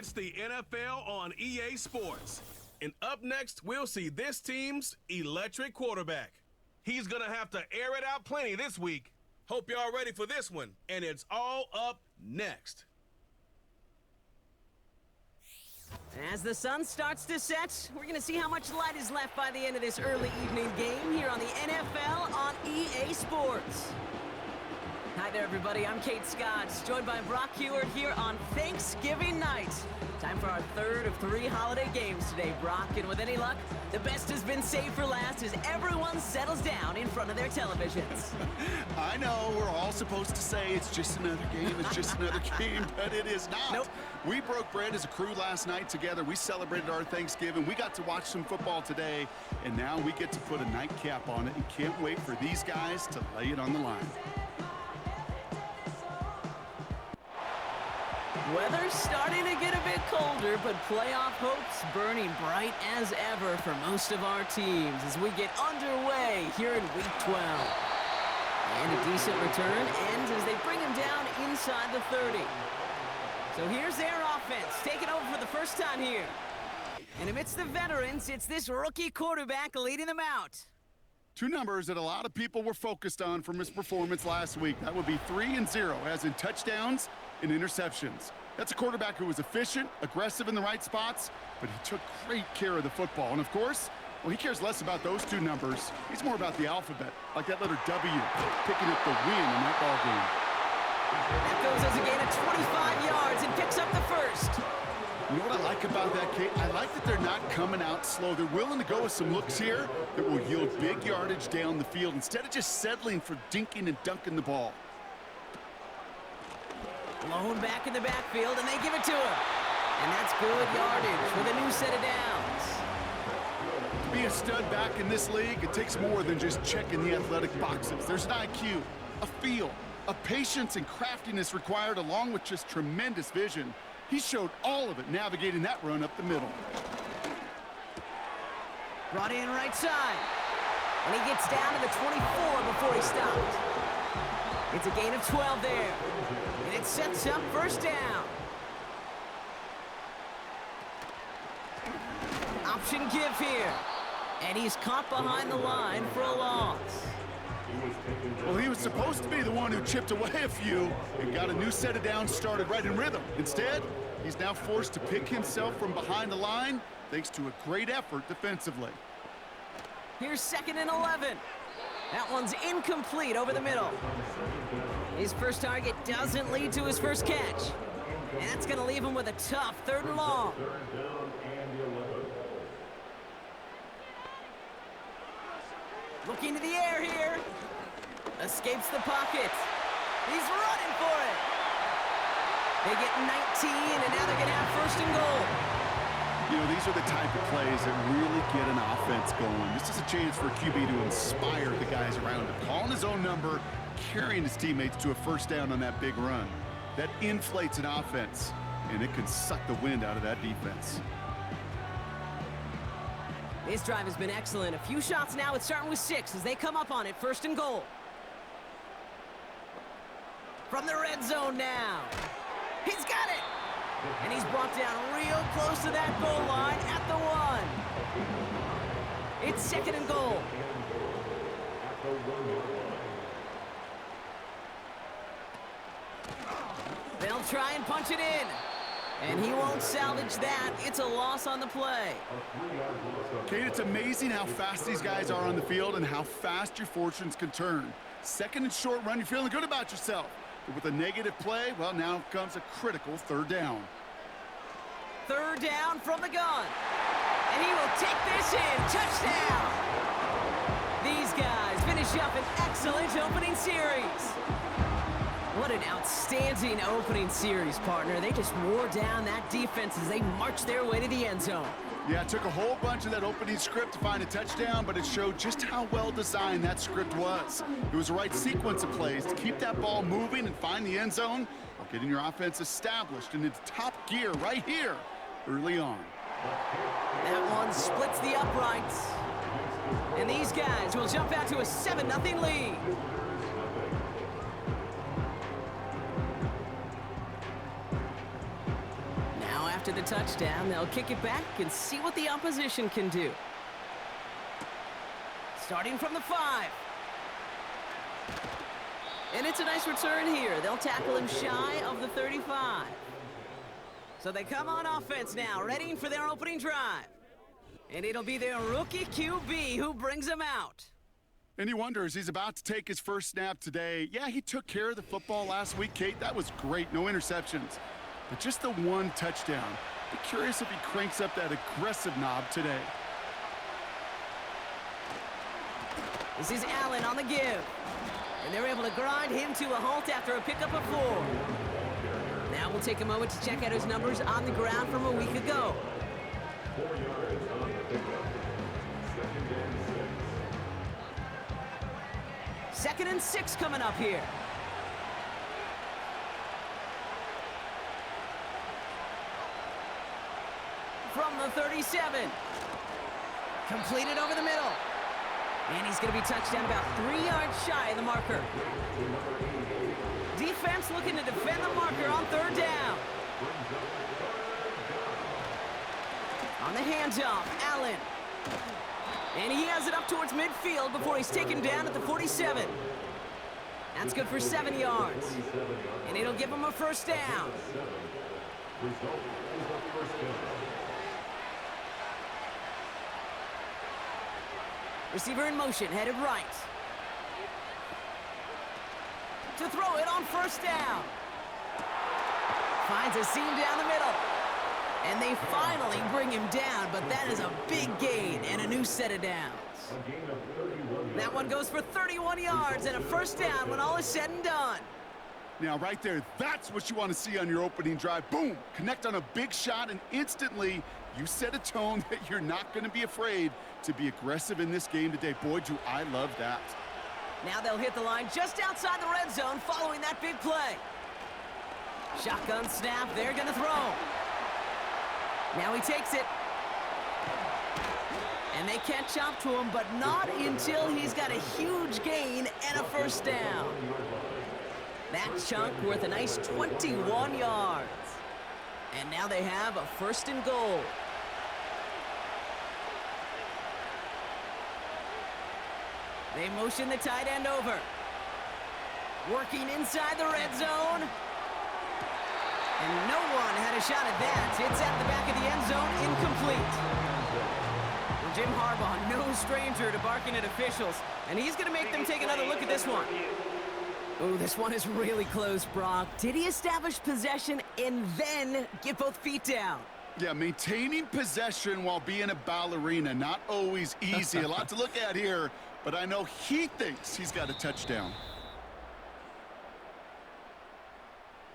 It's the NFL on EA Sports. And up next, we'll see this team's electric quarterback. He's going to have to air it out plenty this week. Hope y'all ready for this one. And it's all up next. As the sun starts to set, we're going to see how much light is left by the end of this early evening game here on the NFL on EA Sports. Hi there, everybody. I'm Kate Scott, joined by Brock Heward here on Thanksgiving night. Time for our third of 3 holiday games today, Brock. And with any luck, the best has been saved for last as everyone settles down in front of their televisions. I know we're all supposed to say it's just another game, but it is not. Nope. We broke bread as a crew last night together. We celebrated our Thanksgiving. We got to watch some football today, and now we get to put a nightcap on it and can't wait for these guys to lay it on the line. Weather's starting to get a bit colder, but playoff hopes burning bright as ever for most of our teams as we get underway here in Week 12. And a decent return ends as they bring him down inside the 30. So here's their offense, taking over for the first time here. And amidst the veterans, it's this rookie quarterback leading them out. 2 numbers that a lot of people were focused on from his performance last week. That would be 3 and 0, as in touchdowns and interceptions. That's a quarterback who was efficient, aggressive in the right spots, but he took great care of the football. And of course, well, he cares less about those 2 numbers. He's more about the alphabet, like that letter W, picking up the win in that ball game. That goes as a gain of 25 yards and picks up the first. You know what I like about that, Kate? I like that they're not coming out slow. They're willing to go with some looks here that will yield big yardage down the field instead of just settling for dinking and dunking the ball. Blown back in the backfield, and they give it to him. And that's good yardage with a new set of downs. To be a stud back in this league, it takes more than just checking the athletic boxes. There's an IQ, a feel, a patience and craftiness required along with just tremendous vision. He showed all of it navigating that run up the middle. Brought in right side. And he gets down to the 24 before he stopped. It's a gain of 12 there. And it sets up first down. Option give here. And he's caught behind the line for a loss. Well, he was supposed to be the one who chipped away a few and got a new set of downs started right in rhythm. Instead, he's now forced to pick himself from behind the line thanks to a great effort defensively. Here's 2nd and 11. That one's incomplete over the middle. His first target doesn't lead to his first catch. And that's going to leave him with a tough 3rd and long. Looking to the air here. Escapes the pocket. He's running for it. They get 19, and now they're going to have 1st and goal. You know, these are the type of plays that really get an offense going. This is a chance for a QB to inspire the guys around him. Calling his own number, carrying his teammates to a first down on that big run. That inflates an offense, and it can suck the wind out of that defense. This drive has been excellent. A few shots now. It's starting with 6 as they come up on it. 1st and goal. From the red zone now. He's got it! And he's brought down real close to that goal line at the 1. It's 2nd and goal. They'll try and punch it in. And he won't salvage that. It's a loss on the play. Kate, it's amazing how fast these guys are on the field and how fast your fortunes can turn. 2nd and short run, you're feeling good about yourself. But with a negative play, well, now comes a critical 3rd down. 3rd down from the gun. And he will take this in. Touchdown! These guys finish up an excellent opening series. What an outstanding opening series, partner. They just wore down that defense as they marched their way to the end zone. Yeah, it took a whole bunch of that opening script to find a touchdown, but it showed just how well designed that script was. It was the right sequence of plays to keep that ball moving and find the end zone while getting your offense established in its top gear right here early on. That one splits the uprights. And these guys will jump out to a 7-0 lead. After the touchdown, they'll kick it back and see what the opposition can do. Starting from the 5. And it's a nice return here. They'll tackle him shy of the 35. So they come on offense now, ready for their opening drive. And it'll be their rookie QB who brings them out. And he wonders, he's about to take his first snap today. Yeah, he took care of the football last week, Kate. That was great, no interceptions. But just the one touchdown. Be curious if he cranks up that aggressive knob today. This is Allen on the give. And they're able to grind him to a halt after a pickup of 4. Now we'll take a moment to check out his numbers on the ground from a week ago. 4 yards on the pickup. 2nd and 6 coming up here. From the 37. Completed over the middle. And he's going to be touched down about 3 yards shy of the marker. Defense looking to defend the marker on 3rd down. On the handoff, Allen. And he has it up towards midfield before he's taken down at the 47. That's good for 7 yards. And it'll give him a 1st down. Receiver in motion, headed right. To throw it on 1st down. Finds a seam down the middle. And they finally bring him down, but that is a big gain and a new set of downs. That one goes for 31 yards and a 1st down when all is said and done. Now, right there, that's what you want to see on your opening drive. Boom! Connect on a big shot, and instantly you set a tone that you're not going to be afraid to be aggressive in this game today. Boy, do I love that. Now they'll hit the line just outside the red zone following that big play. Shotgun snap, they're going to throw. Now he takes it. And they catch up to him, but not until he's got a huge gain and a 1st down. That chunk worth a nice 21 yards. And now they have a 1st and goal. They motion the tight end over. Working inside the red zone. And no one had a shot at that. It's at the back of the end zone, incomplete. Well, Jim Harbaugh, no stranger to barking at officials, and he's going to make them take another look at this one. Oh, this one is really close, Brock. Did he establish possession and then get both feet down? Yeah, maintaining possession while being a ballerina, not always easy. A lot to look at here, but I know he thinks he's got a touchdown.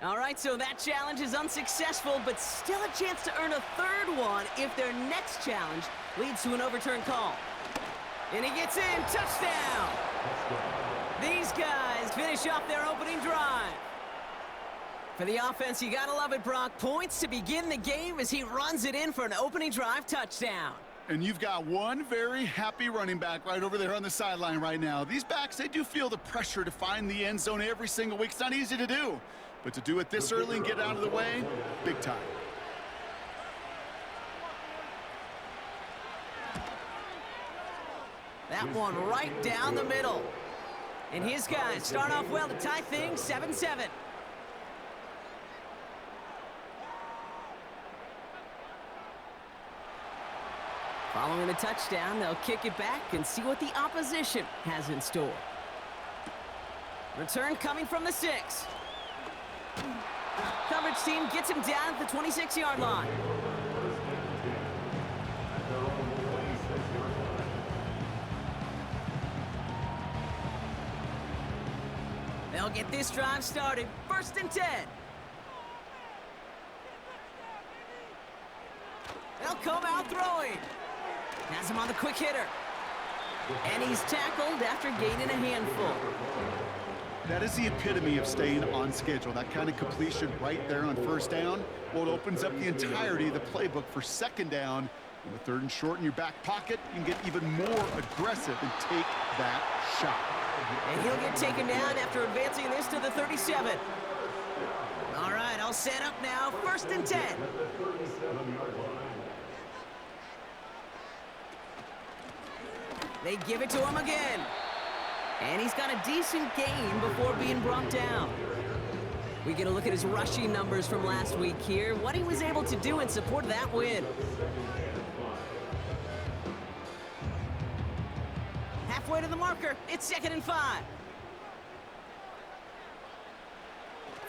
All right, so that challenge is unsuccessful, but still a chance to earn a 3rd one if their next challenge leads to an overturned call. And he gets in, touchdown! These guys finish off their opening drive. For the offense, you gotta love it, Brock. Points to begin the game as he runs it in for an opening drive touchdown. And you've got one very happy running back right over there on the sideline right now. These backs, they do feel the pressure to find the end zone every single week. It's not easy to do. But to do it this early and get out of the way, big time. That one right down the middle. And his guys start off well to tie things 7-7. Following the touchdown, they'll kick it back and see what the opposition has in store. Return coming from the 6. Coverage team gets him down at the 26-yard line. They'll get this drive started. 1st and 10. They'll come out throwing. Has him on the quick hitter. And he's tackled after gaining a handful. That is the epitome of staying on schedule. That kind of completion right there on 1st down. Well, it opens up the entirety of the playbook for 2nd down. With 3rd and short in your back pocket, you can get even more aggressive and take that shot. And he'll get taken down after advancing this to the 37. All right, All set up now, 1st and 10. At the 37-yard line. They give it to him again. And he's got a decent gain before being brought down. We get a look at his rushing numbers from last week here, what he was able to do in support of that win. Halfway to the marker, it's 2nd and 5.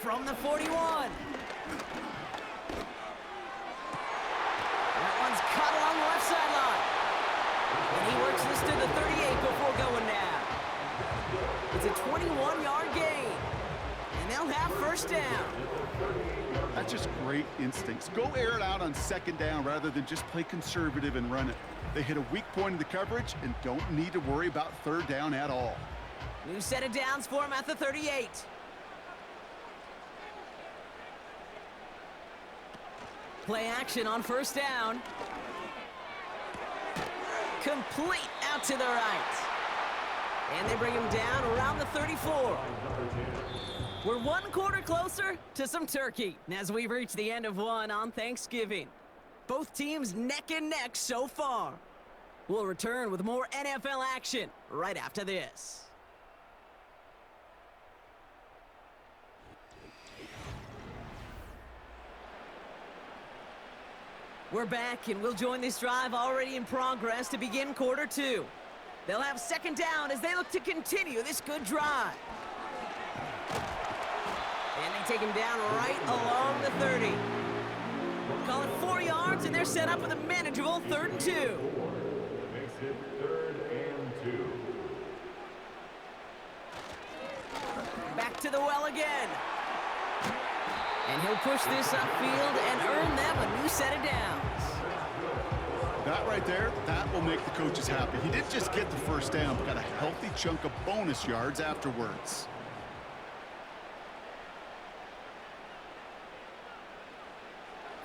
From the 41. That one's caught along the left sideline. And he works this to the 38 before going down. It's a 21-yard gain. And they'll have 1st down. That's just great instincts. Go air it out on 2nd down rather than just play conservative and run it. They hit a weak point in the coverage and don't need to worry about 3rd down at all. New set of downs for him at the 38. Play action on 1st down. Complete out to the right. And they bring him down around the 34. We're 1 quarter closer to some turkey as we reach the end of one on Thanksgiving. Both teams neck and neck so far. We'll return with more NFL action right after this. We're back, and we'll join this drive already in progress to begin quarter 2. They'll have 2nd down as they look to continue this good drive. And they take him down right along the 30. Call it 4 yards, and they're set up with a manageable 3rd and 2. Makes it 3rd and 2. Back to the well again. And he'll push this upfield and earn them a new set of downs. That right there, that will make the coaches happy. He didn't just get the 1st down, but got a healthy chunk of bonus yards afterwards.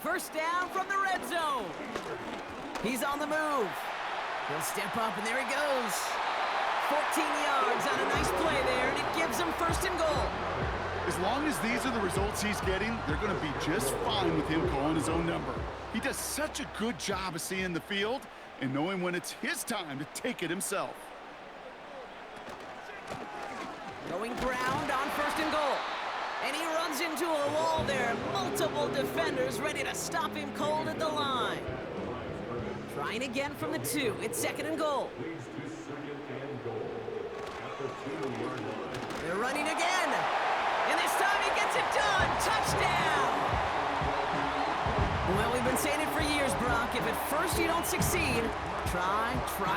First down from the red zone. He's on the move. He'll step up, and there he goes. 14 yards on a nice play there, and it gives him 1st and goal. As long as these are the results he's getting, they're going to be just fine with him calling his own number. He does such a good job of seeing the field and knowing when it's his time to take it himself. Going ground on 1st and goal. And he runs into a wall there. Multiple defenders ready to stop him cold at the line. Trying again from the 2. It's 2nd and goal. Leads to 2nd and goal. At the 2-yard line. They're running again. And this time he gets it done. Touchdown. Well, we've been saying it for years, Brock. If at first you don't succeed, try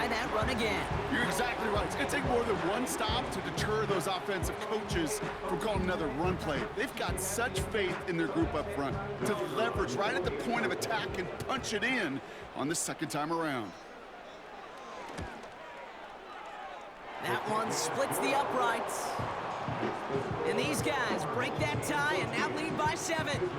that run again. You're exactly right. It's going to take more than one stop to deter those offensive coaches from calling another run play. They've got such faith in their group up front to leverage right at the point of attack and punch it in on the 2nd time around. That one splits the uprights. And these guys break that tie and now lead by 7.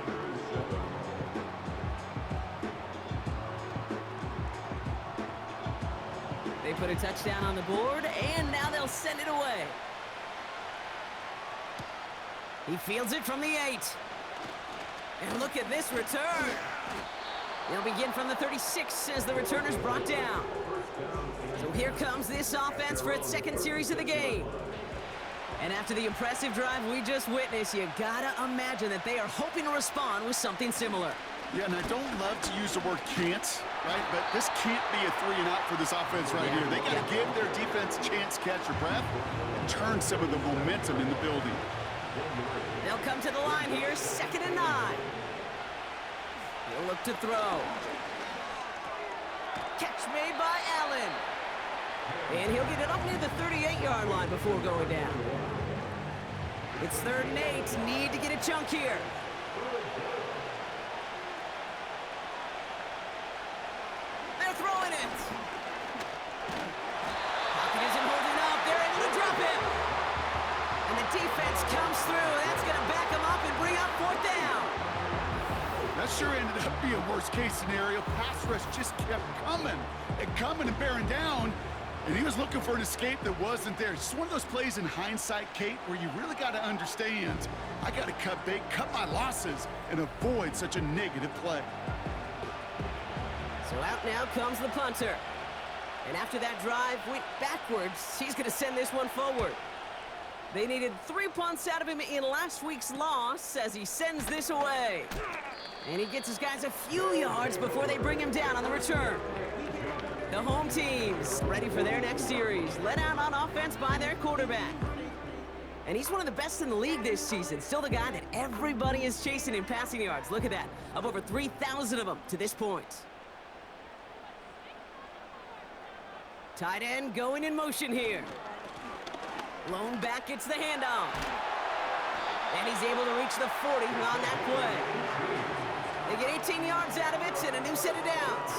They put a touchdown on the board, and now they'll send it away. He fields it from the 8. And look at this return. They'll begin from the 36 as the returner's brought down. So here comes this offense for its 2nd series of the game. And after the impressive drive we just witnessed, you gotta imagine that they are hoping to respond with something similar. Yeah, and I don't love to use the word can't, right? But this can't be a 3 and out for this offense right here. They got to give their defense a chance to catch their breath and turn some of the momentum in the building. They'll come to the line here, 2nd and 9. He'll look to throw. Catch made by Allen. And he'll get it up near the 38-yard line before going down. It's 3rd and 8. Need to get a chunk here. They're throwing it. Pocket isn't holding up. They're able to drop him. And the defense comes through. That's going to back him up and bring up 4th down. That sure ended up being a worst-case scenario. Pass rush just kept coming and bearing down. And he was looking for an escape that wasn't there. Just one of those plays in hindsight, Kate, where you really got to understand, I got to cut bait, cut my losses, and avoid such a negative play. So out now comes the punter. And after that drive went backwards, he's going to send this one forward. They needed 3 punts out of him in last week's loss as he sends this away. And he gets his guys a few yards before they bring him down on the return. The home team's ready for their next series, led out on offense by their quarterback. And he's one of the best in the league this season. Still the guy that everybody is chasing in passing yards. Look at that, up over 3,000 of them to this point. Tight end going in motion here. Lone back gets the handoff. And he's able to reach the 40 on that play. They get 18 yards out of it and a new set of downs.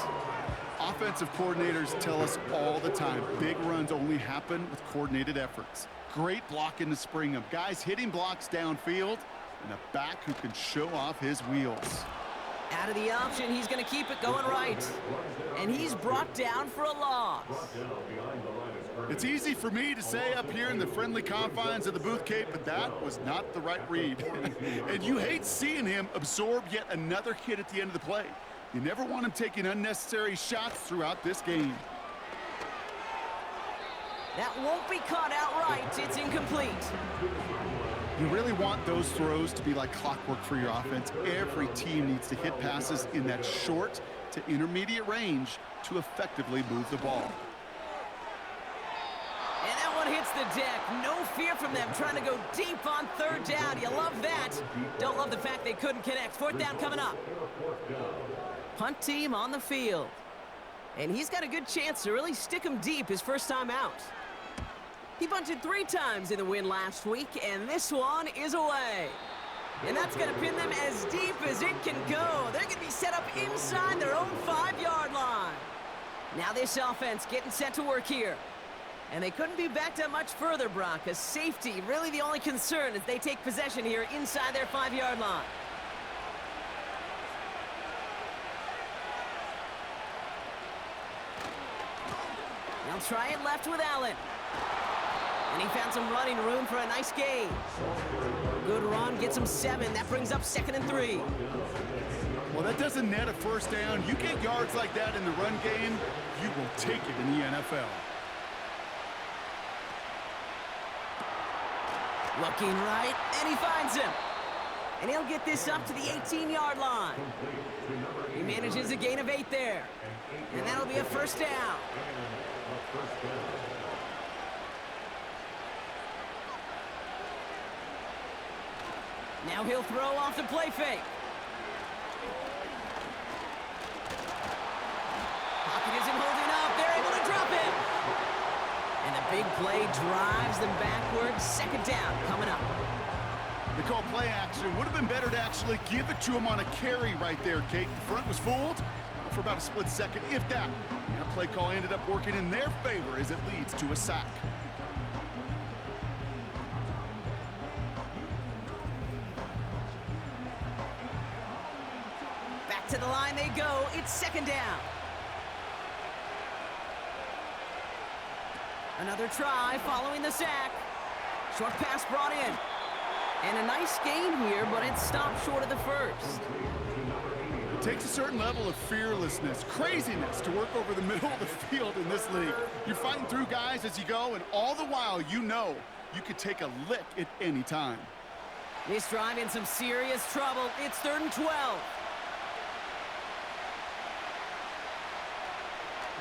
Offensive coordinators tell us all the time, big runs only happen with coordinated efforts. Great blocking to spring them. Guys hitting blocks downfield, and a back who can show off his wheels. Out of the option, he's going to keep it going right. And he's brought down for a loss. It's easy for me to say up here in the friendly confines of the booth, Kate, but that was not the right read. And you hate seeing him absorb yet another hit at the end of the play. You never want him taking unnecessary shots throughout this game. That won't be caught outright. It's incomplete. You really want those throws to be like clockwork for your offense. Every team needs to hit passes in that short to intermediate range to effectively move the ball. And that one hits the deck. No fear from them trying to go deep on third down. You love that. Don't love the fact they couldn't connect. Fourth down coming up. Punt team on the field. And he's got a good chance to really stick him deep his first time out. He bunted 3 times in the win last week, and this one is away. And that's going to pin them as deep as it can go. They're going to be set up inside their own 5-yard line. Now this offense getting set to work here. And they couldn't be backed up much further, Brock, as safety really the only concern as they take possession here inside their 5-yard line. They'll try it left with Allen. And he found some running room for a nice gain. Good run, gets him 7. That brings up 2nd and 3. Well, that doesn't net a first down. You get yards like that in the run game, you will take it in the NFL. Looking right, and he finds him. And he'll get this up to the 18-yard line. He manages a gain of 8 there. And that'll be a first down. Now he'll throw off the play fake. Pocket isn't holding up. They're able to drop him. And the big play drives them backwards. 2nd down coming up. They call play action. Would have been better to actually give it to him on a carry right there, Kate. The front was fooled for about a split second, if that. That play call ended up working in their favor as it leads to a sack. Back to the line they go. It's 2nd down. Another try following the sack. Short pass brought in. And a nice gain here, but it stopped short of the first. It takes a certain level of fearlessness, craziness to work over the middle of the field in this league. You're fighting through guys as you go, and all the while you know you could take a lick at any time. This drive in some serious trouble. It's 3rd and 12.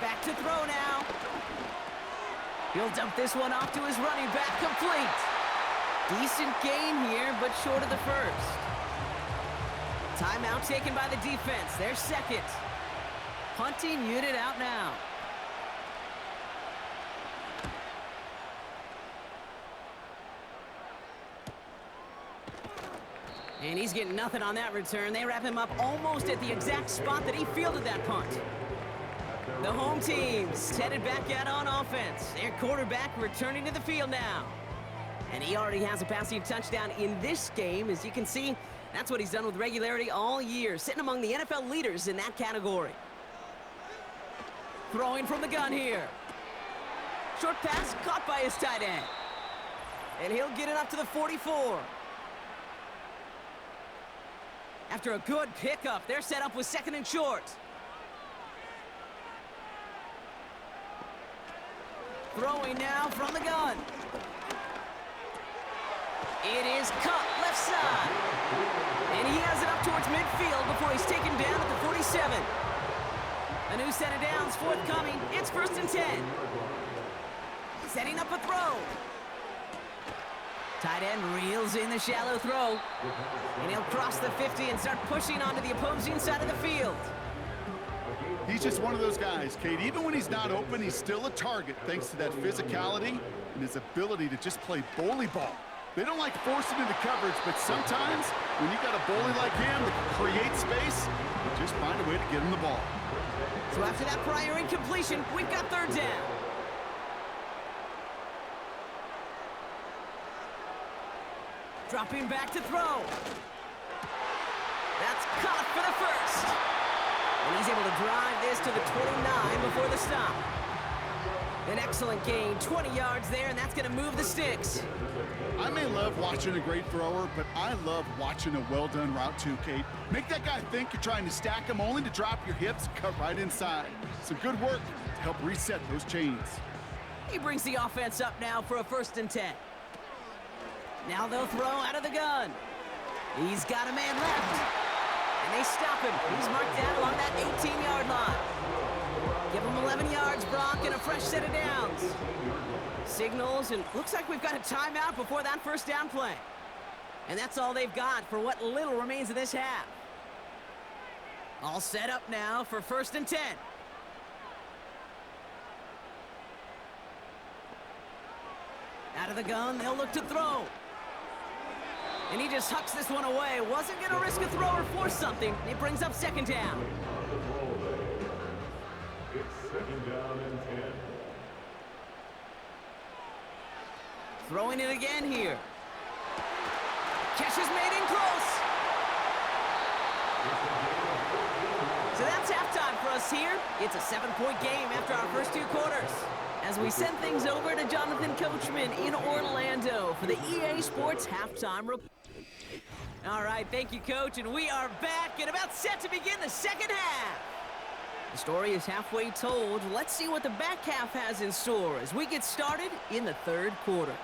Back to throw now. He'll dump this one off to his running back, complete. Decent gain here, but short of the first. Timeout taken by the defense. Their 2nd. Punting unit out now. And he's getting nothing on that return. They wrap him up almost at the exact spot that he fielded that punt. The home team's headed back out on offense. Their quarterback returning to the field now. And he already has a passing touchdown in this game. As you can see, that's what he's done with regularity all year, sitting among the NFL leaders in that category. Throwing from the gun here. Short pass caught by his tight end. And he'll get it up to the 44. After a good pickup, they're set up with 2nd and short. Throwing now from the gun. It is cut left side. And he has it up towards midfield before he's taken down at the 47. A new set of downs forthcoming. It's 1st and 10. Setting up a throw. Tight end reels in the shallow throw. And he'll cross the 50 and start pushing onto the opposing side of the field. He's just one of those guys, Kate. Even when he's not open, he's still a target thanks to that physicality and his ability to just play bully ball. They don't like forcing into coverage, but sometimes when you got a bully like him that can create space, you just find a way to get him the ball. So after that prior incompletion, we've got 3rd down. Dropping back to throw. That's caught for the 1st. And he's able to drive this to the 29 before the stop. An excellent gain, 20 yards there, and that's going to move the sticks. I may love watching a great thrower, but I love watching a well-done route too, Kate. Make that guy think you're trying to stack him only to drop your hips and cut right inside. Some good work to help reset those chains. He brings the offense up now for a 1st and 10. Now they'll throw out of the gun. He's got a man left. And they stop him. He's marked down along that 18-yard line. Give him 11 yards, Brock, and a fresh set of downs. Signals, and looks like we've got a timeout before that 1st down play. And that's all they've got for what little remains of this half. All set up now for 1st and 10. Out of the gun, they'll look to throw. And he just hucks this one away. Wasn't going to risk a throw or force something. It brings up 2nd down. It's 2nd down and 10. Throwing it again here. Catch is made in close. So that's halftime for us here. It's a 7-point game after our first 2 quarters. As we send things over to Jonathan Coachman in Orlando for the EA Sports Halftime Report. All right, thank you, Coach, and we are back and about set to begin the 2nd half. The story is halfway told. Let's see what the back half has in store as we get started in the 3rd quarter.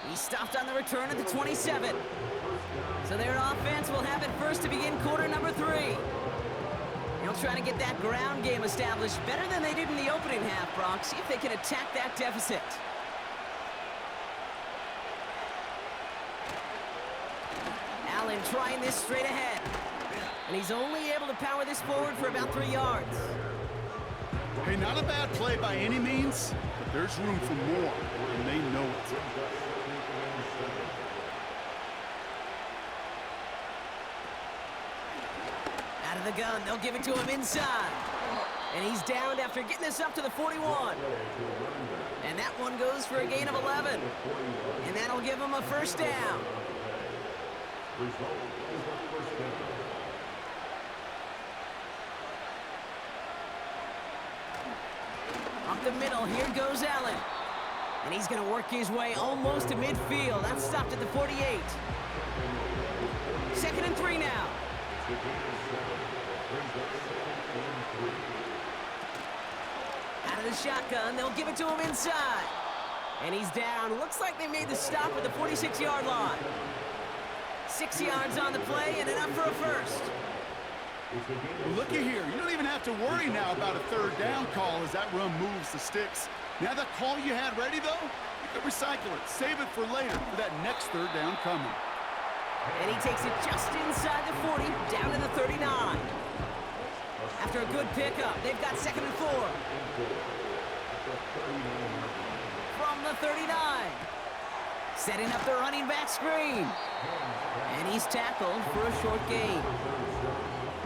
He stopped on the return at the 27. So their offense will have it first to begin quarter number 3. They'll try to get that ground game established better than they did in the opening half, Brock. See if they can attack that deficit. Allen trying this straight ahead. And he's only able to power this forward for about 3 yards. Hey, not a bad play by any means, but there's room for more, and they know it. Out of the gun, they'll give it to him inside. And he's downed after getting this up to the 41. And that one goes for a gain of 11. And that'll give him a 1st down. Up the middle, here goes Allen. And he's going to work his way almost to midfield. That's stopped at the 48. 2nd and 3 now. Out of the shotgun, they'll give it to him inside. And he's down. Looks like they made the stop at the 46-yard line. 6 yards on the play and enough for a 1st. Well, looky here. You don't even have to worry now about a 3rd down call as that run moves the sticks. Now that call you had ready, though, you can recycle it. Save it for later for that next 3rd down coming. And he takes it just inside the 40, down to the 39. After a good pickup, they've got 2nd and 4. From the 39. Setting up the running back screen. And he's tackled for a short gain.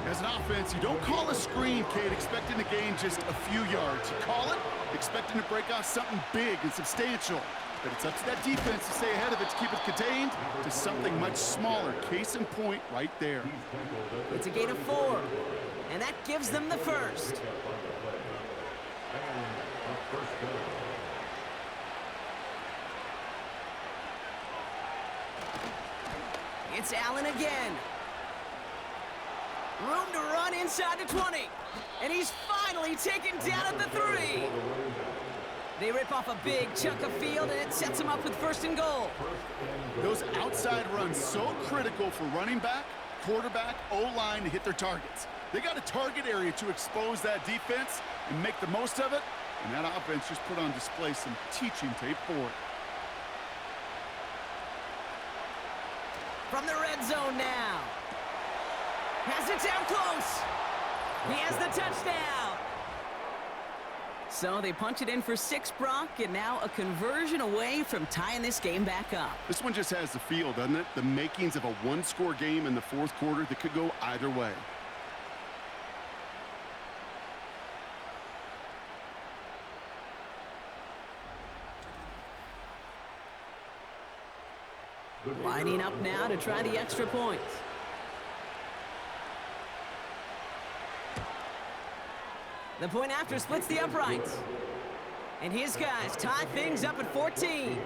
As an offense, you don't call a screen, Kate, expecting to gain just a few yards. You call it expecting to break off something big and substantial. But it's up to that defense to stay ahead of it, to keep it contained to something much smaller. Case in point right there. It's a gain of 4. And that gives them the 1st. First down. It's Allen again. Room to run inside the 20. And he's finally taken down at the 3. They rip off a big chunk of field, and it sets them up with first and goal. Those outside runs so critical for running back, quarterback, O-line to hit their targets. They got a target area to expose that defense and make the most of it, and that offense just put on display some teaching tape for it. From the red zone now. Has it down close. He has the touchdown. So they punch it in for 6, Brock, and now a conversion away from tying this game back up. This one just has the feel, doesn't it? The makings of a one-score game in the fourth quarter that could go either way. Lining up now to try the extra point. The point after splits the uprights. And his guys tie things up at 14.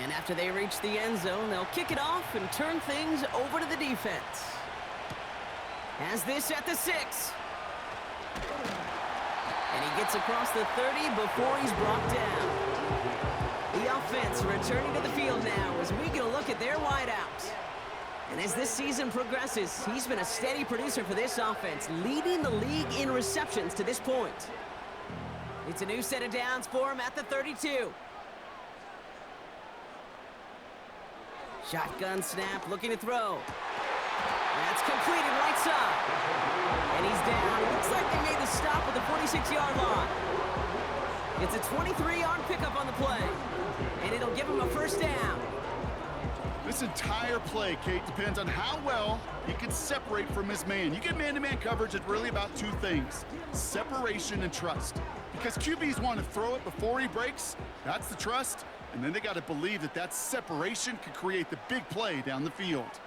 And after they reach the end zone, they'll kick it off and turn things over to the defense. Has this at the 6. And he gets across the 30 before he's brought down. The offense returning to the field now as we get a look at their wideouts. And as this season progresses, he's been a steady producer for this offense, leading the league in receptions to this point. It's a new set of downs for him at the 32. Shotgun snap, looking to throw. That's completed right side. And he's down. Looks like they made the stop at the 46-yard line. It's a 23-yard pickup on the play. And it'll give him a first down. This entire play, Kate, depends on how well he can separate from his man. You get man-to-man coverage, it's really about 2 things: separation and trust. Because QBs want to throw it before he breaks. That's the trust. And then they got to believe that that separation can create the big play down the field.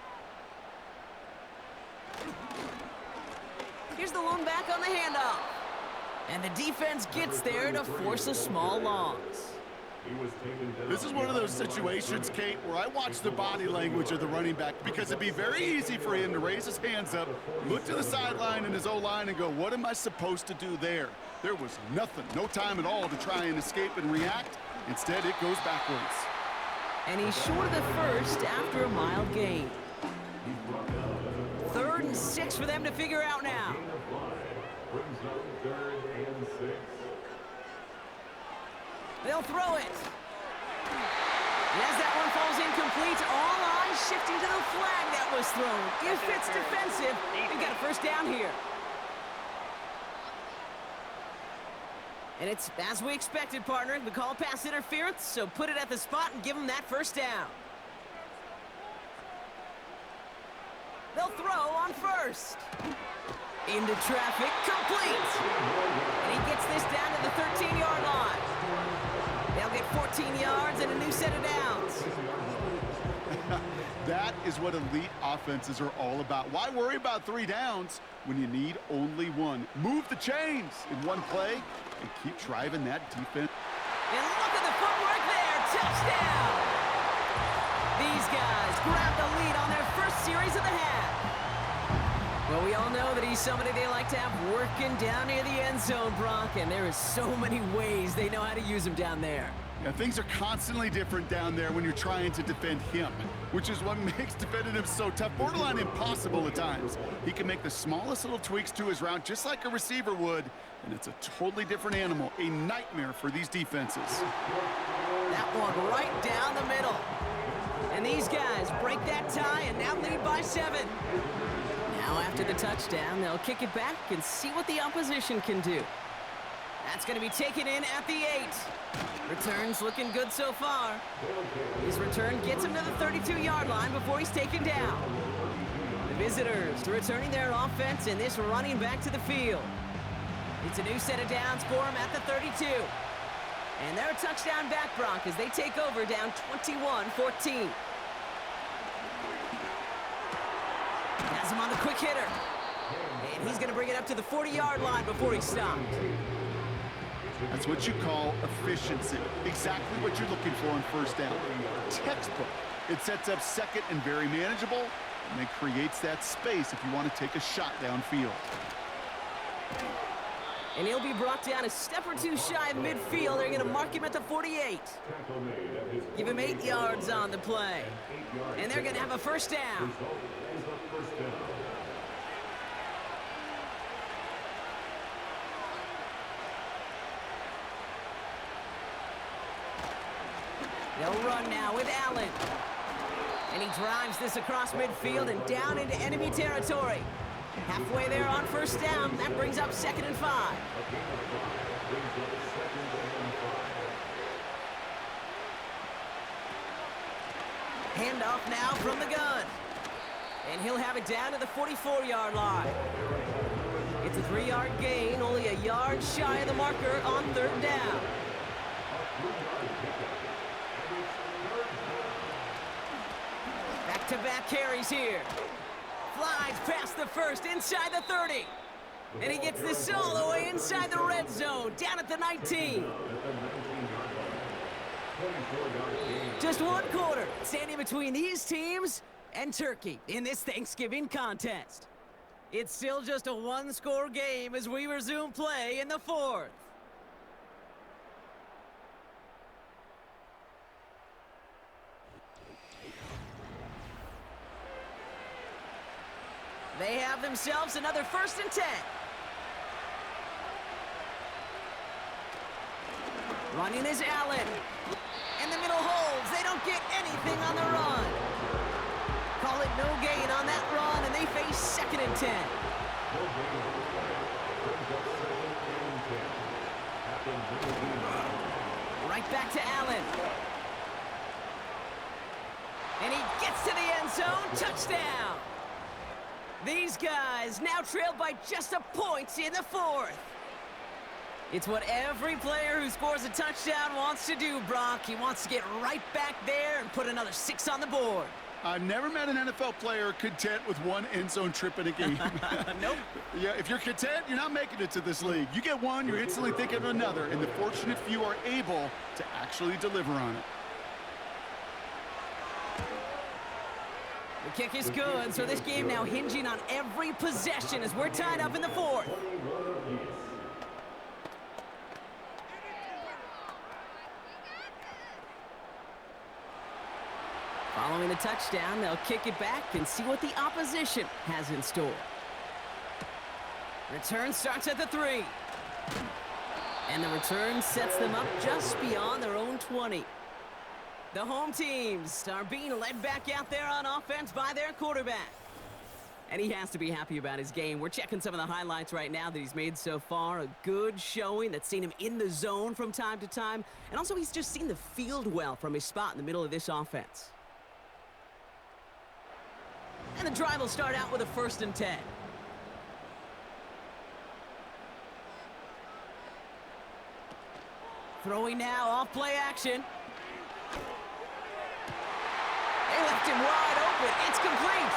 Here's the lone back on the handoff. And the defense gets there to force a small loss. This is one of those situations, Kate, where I watch the body language of the running back, because it'd be very easy for him to raise his hands up, look to the sideline and his O-line and go, what am I supposed to do there? There was nothing, no time at all to try and escape and react. Instead, it goes backwards. And he's short of the first after a mild gain. 3rd and 6 for them to figure out now. They'll throw it. And as that one falls incomplete, all eyes shifting to the flag that was thrown. If it's defensive, we've got a first down here. And it's as we expected, partner. We call pass interference, so put it at the spot and give them that first down. They'll throw on first. Into traffic, complete. And he gets this down to the 13-yard line. They'll get 14 yards and a new set of downs. That is what elite offenses are all about. Why worry about 3 downs when you need only 1? Move the chains in one play and keep driving that defense. And look at the footwork there. Touchdown! These guys grab the lead on their first series of the half. Well, we all know that he's somebody they like to have working down near the end zone, Brock, and there is so many ways they know how to use him down there. Yeah, things are constantly different down there when you're trying to defend him, which is what makes defending him so tough, borderline impossible at times. He can make the smallest little tweaks to his route just like a receiver would, and it's a totally different animal, a nightmare for these defenses. That one right down the middle. And these guys break that tie and now lead by 7. Now after the touchdown, they'll kick it back and see what the opposition can do. That's going to be taken in at the 8. Returns looking good so far. His return gets him to the 32-yard line before he's taken down. The visitors returning their offense and this running back to the field. It's a new set of downs for him at the 32. And they're a touchdown back, Brock, as they take over down 21-14. him on the quick hitter. And he's going to bring it up to the 40-yard line before he stopped. That's what you call efficiency. Exactly what you're looking for on first down. Textbook. It sets up second and very manageable, and it creates that space if you want to take a shot downfield. And he'll be brought down a step or two shy of midfield. They're going to mark him at the 48. Give him 8 yards on the play. And they're going to have a first down. They'll run now with Allen. And he drives this across midfield and down into enemy territory. Halfway there on first down. That brings up 2nd and 5. Handoff now from the gun. And he'll have it down to the 44-yard line. It's a 3-yard gain, only a yard shy of the marker on 3rd down. Back-to-back carries here. Flies past the first, inside the 30. And he gets this all the way inside the red zone, down at the 19. Just one quarter, standing between these teams and Turkey in this Thanksgiving contest. It's still just a one-score game as we resume play in the 4th. They have themselves another 1st and 10. Running is Allen. And the middle holds. They don't get anything on the run. Call it no gain on that run, and they face 2nd and 10. Right back to Allen. And he gets to the end zone. Touchdown. These guys now trailed by just a point in the 4th. It's what every player who scores a touchdown wants to do, Brock. He wants to get right back there and put another 6 on the board. I've never met an NFL player content with one end zone trip in a game. Nope. Yeah, if you're content, you're not making it to this league. You get one, you're instantly thinking of another, and the fortunate few are able to actually deliver on it. The kick is good, so this game now hinging on every possession as we're tied up in the 4th. Following the touchdown, they'll kick it back and see what the opposition has in store. Return starts at the 3. And the return sets them up just beyond their own 20. The home teams are being led back out there on offense by their quarterback. And he has to be happy about his game. We're checking some of the highlights right now that he's made so far. A good showing that's seen him in the zone from time to time. And also he's just seen the field well from his spot in the middle of this offense. And the drive will start out with a 1st and 10. Throwing now off play action. They left him wide open. It's complete.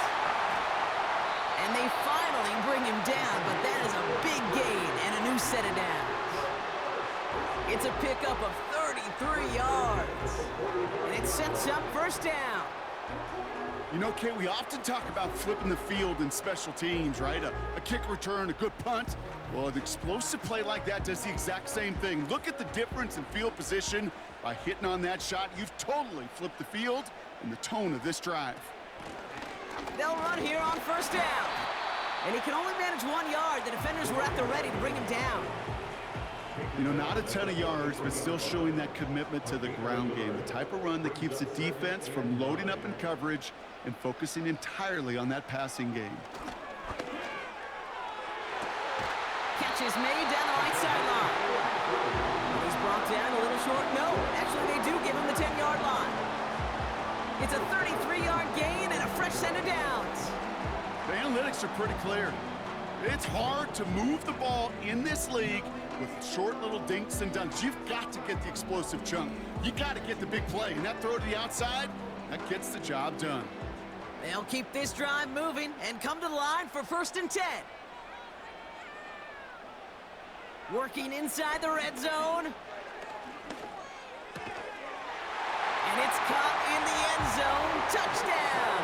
And they finally bring him down, but that is a big gain and a new set of downs. It's a pickup of 33 yards. And it sets up 1st down. You know, Kate, we often talk about flipping the field in special teams, right? A kick return, a good punt. Well, an explosive play like that does the exact same thing. Look at the difference in field position. By hitting on that shot, you've totally flipped the field and the tone of this drive. They'll run here on 1st down. And he can only manage 1 yard. The defenders were at the ready to bring him down. You know, not a ton of yards, but still showing that commitment to the ground game. The type of run that keeps the defense from loading up in coverage and focusing entirely on that passing game. Catch is made down the right sideline. He's brought down a little short. No, actually they do give him the 10-yard line. It's a 33-yard gain and a fresh set of downs. The analytics are pretty clear. It's hard to move the ball in this league with short little dinks and dunks. You've got to get the explosive chunk. You got to get the big play. And that throw to the outside, that gets the job done. They'll keep this drive moving and come to the line for 1st and 10. Working inside the red zone. And it's caught in the end zone. Touchdown!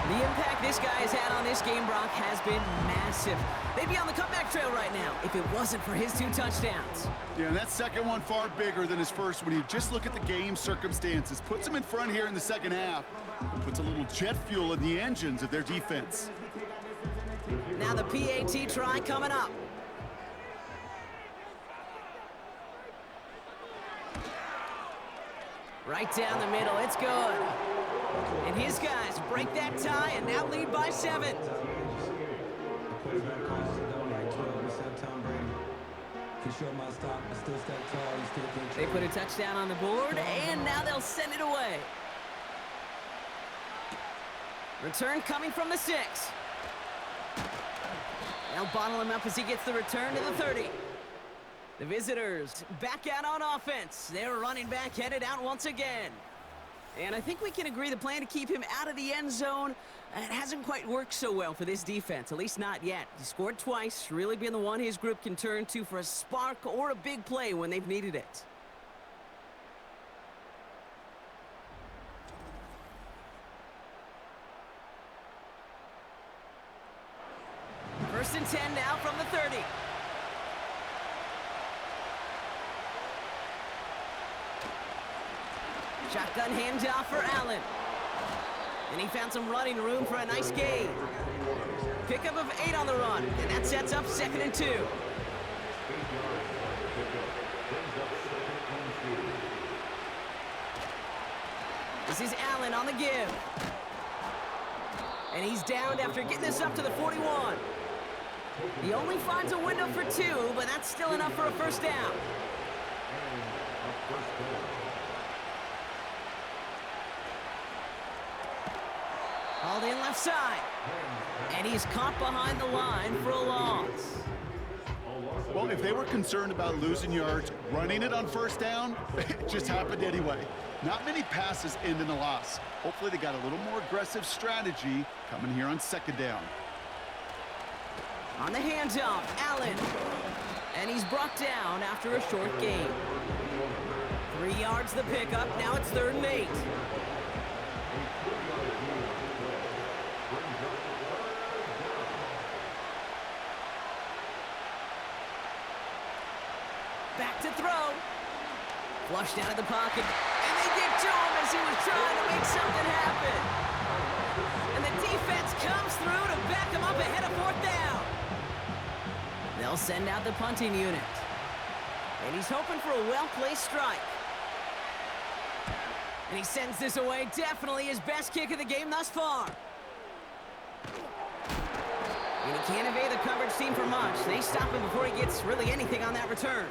The impact this guy has had on this game, Brock, has been massive. They'd be on the comeback trail right now if it wasn't for his 2 touchdowns. Yeah, and that second one far bigger than his first when you just look at the game circumstances. Puts them in front here in the second half. Puts a little jet fuel in the engines of their defense. Now the PAT try coming up. Right down the middle, it's good. And his guys break that tie and now lead by 7. They put a touchdown on the board, and now they'll send it away. Return coming from the 6. They'll bottle him up as he gets the return to the 30. The visitors back out on offense. They're running back headed out once again. And I think we can agree the plan to keep him out of the end zone, it hasn't quite worked so well for this defense, at least not yet. He scored twice, really been the one his group can turn to for a spark or a big play when they've needed it. First and 10 now from the 30. Shotgun handoff for Allen. And he found some running room for a nice gain. Pickup of 8 on the run, and that sets up 2nd and 2. This is Allen on the give. And he's downed after getting this up to the 41. He only finds a window for 2, but that's still enough for a first down. Hauled in left side. And he's caught behind the line for a loss. Well, if they were concerned about losing yards, running it on first down, it just happened anyway. Not many passes end in a loss. Hopefully they got a little more aggressive strategy coming here on 2nd down. On the handoff, Allen. And he's brought down after a short gain. 3 yards the pickup. Now it's 3rd and 8. Back to throw. Flushed out of the pocket. And they get to him as he was trying to make something happen. And the defense comes through to back him up ahead of 4th down. They'll send out the punting unit. And he's hoping for a well-placed strike. And he sends this away. Definitely his best kick of the game thus far. And he can't evade the coverage team for much. They stop him before he gets really anything on that return.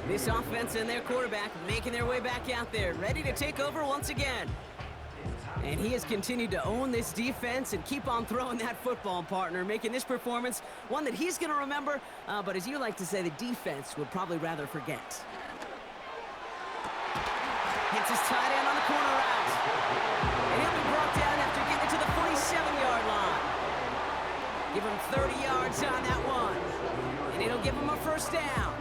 This offense and their quarterback making their way back out there, ready to take over once again. And he has continued to own this defense and keep on throwing that football, partner, making this performance one that he's going to remember, but as you like to say, the defense would probably rather forget. Hits his tight end on the corner route. And he'll be brought down after getting it to the 47-yard line. Give him 30 yards on that one. And it'll give him a first down.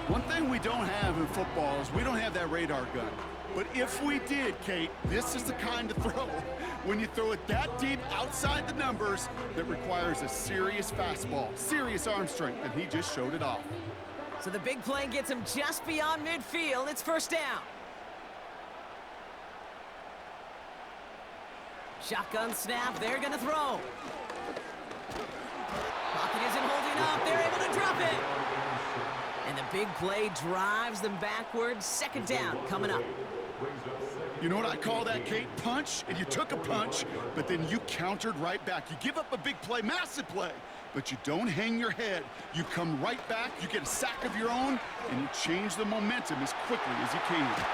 One thing we don't have in football is we don't have that radar gun. But if we did, Kate, this is the kind of throw when you throw it that deep outside the numbers that requires a serious fastball, serious arm strength, and he just showed it off. So the big play gets him just beyond midfield. It's first down. Shotgun snap. They're going to throw. Pocket isn't holding up. They're able to drop it. And the big play drives them backwards. 2nd down coming up. You know what I call that, Kate? Punch, and you took a punch, but then you countered right back. You give up a big play, massive play, but you don't hang your head. You come right back, you get a sack of your own, and you change the momentum as quickly as you can.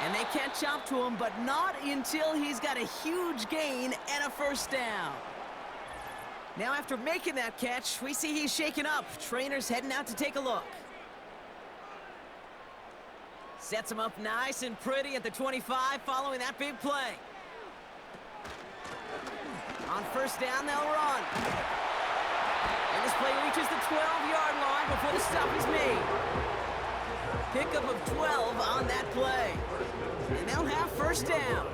And they catch up to him, but not until he's got a huge gain and a first down. Now after making that catch, we see he's shaken up. Trainer's heading out to take a look. Sets him up nice and pretty at the 25 following that big play. On first down, they'll run. And this play reaches the 12-yard line before the stop is made. Pickup of 12 on that play. And they'll have first down.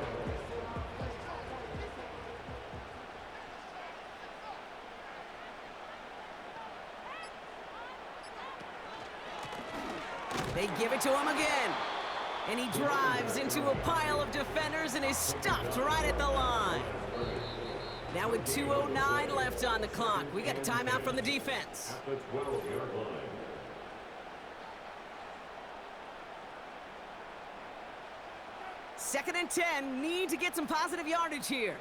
They give it to him again. And he drives into a pile of defenders and is stopped right at the line. Now with 2:09 left on the clock, we got a timeout from the defense. At the 12-yard line. Second and 10, need to get some positive yardage here.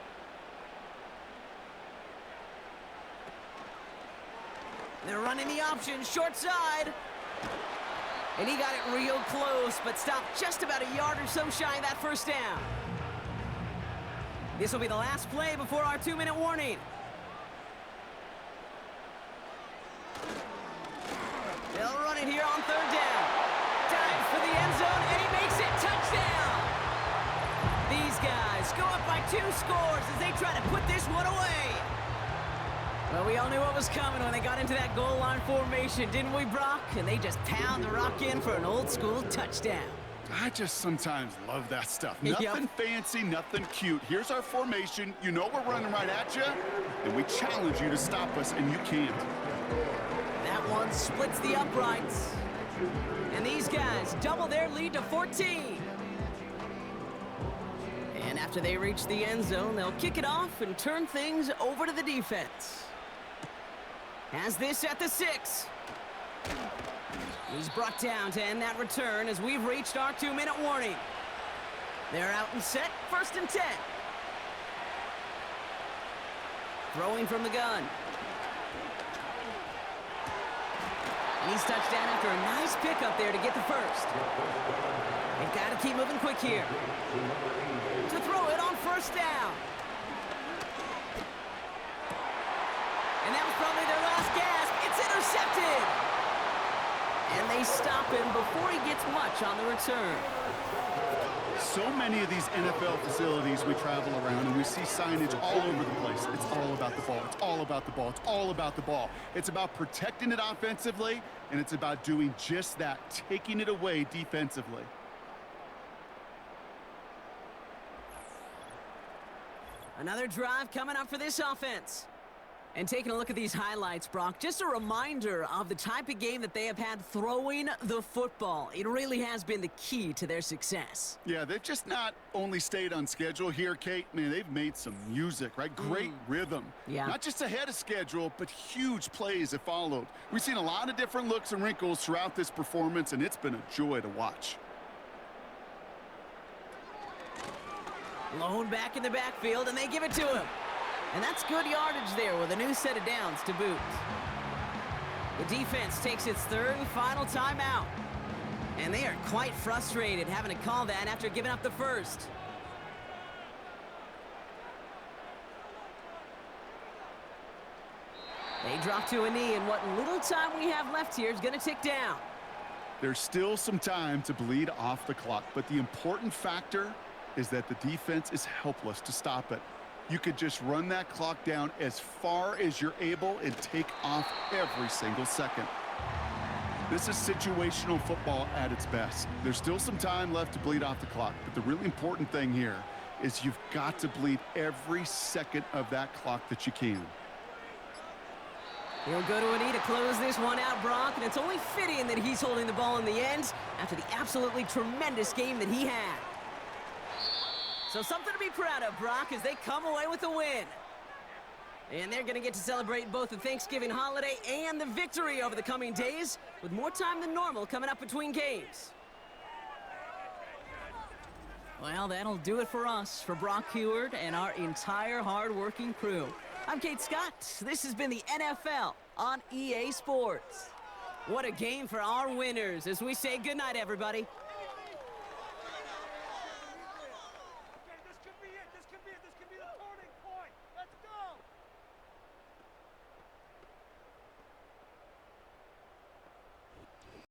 They're running the option, short side. And he got it real close, but stopped just about a yard or so shy of that first down. This will be the last play before our 2-minute warning. They'll run it here on third down. Dives for the end zone, and he makes it. Touchdown! These guys go up by 2 scores as they try to put this one away. Well, we all knew what was coming when they got into that goal line formation, didn't we, Brock? And they just pound the rock in for an old-school touchdown. I just sometimes love that stuff. Yep. Nothing fancy, nothing cute. Here's our formation. You know we're running right at you, and we challenge you to stop us, and you can't. That one splits the uprights. And these guys double their lead to 14. And after they reach the end zone, they'll kick it off and turn things over to the defense. Has this at the 6. He's brought down to end that return as we've reached our 2-minute warning. They're out and set, first and 10. Throwing from the gun. And he's touched down after a nice pickup there to get the first. They've got to keep moving quick here. To throw it on first down. And that was probably their last gasp. It's intercepted. And they stop him before he gets much on the return. So many of these NFL facilities we travel around and we see signage all over the place. It's all about the ball. It's all about the ball. It's all about the ball. It's about protecting it offensively, and it's about doing just that, taking it away defensively. Another drive coming up for this offense. And taking a look at these highlights, Brock, just a reminder of the type of game that they have had throwing the football. It really has been the key to their success. Yeah, they've just not only stayed on schedule here, Kate. Man, they've made some music, right? Great rhythm. Yeah. Not just ahead of schedule, but huge plays have followed. We've seen a lot of different looks and wrinkles throughout this performance, and it's been a joy to watch. Load back in the backfield, and they give it to him. And that's good yardage there with a new set of downs to boot. The defense takes its third and final timeout. And they are quite frustrated having to call that after giving up the first. They drop to a knee, and what little time we have left here is going to tick down. There's still some time to bleed off the clock, but the important factor is that the defense is helpless to stop it. You could just run that clock down as far as you're able and take off every single second. This is situational football at its best. There's still some time left to bleed off the clock, but the really important thing here is you've got to bleed every second of that clock that you can. He'll go to a knee to close this one out, Brock, and it's only fitting that he's holding the ball in the end after the absolutely tremendous game that he had. So something to be proud of, Brock, as they come away with a win. And they're going to get to celebrate both the Thanksgiving holiday and the victory over the coming days, with more time than normal coming up between games. Well, that'll do it for us, for Brock Heward and our entire hard-working crew. I'm Kate Scott. This has been the NFL on EA Sports. What a game for our winners as we say goodnight, everybody.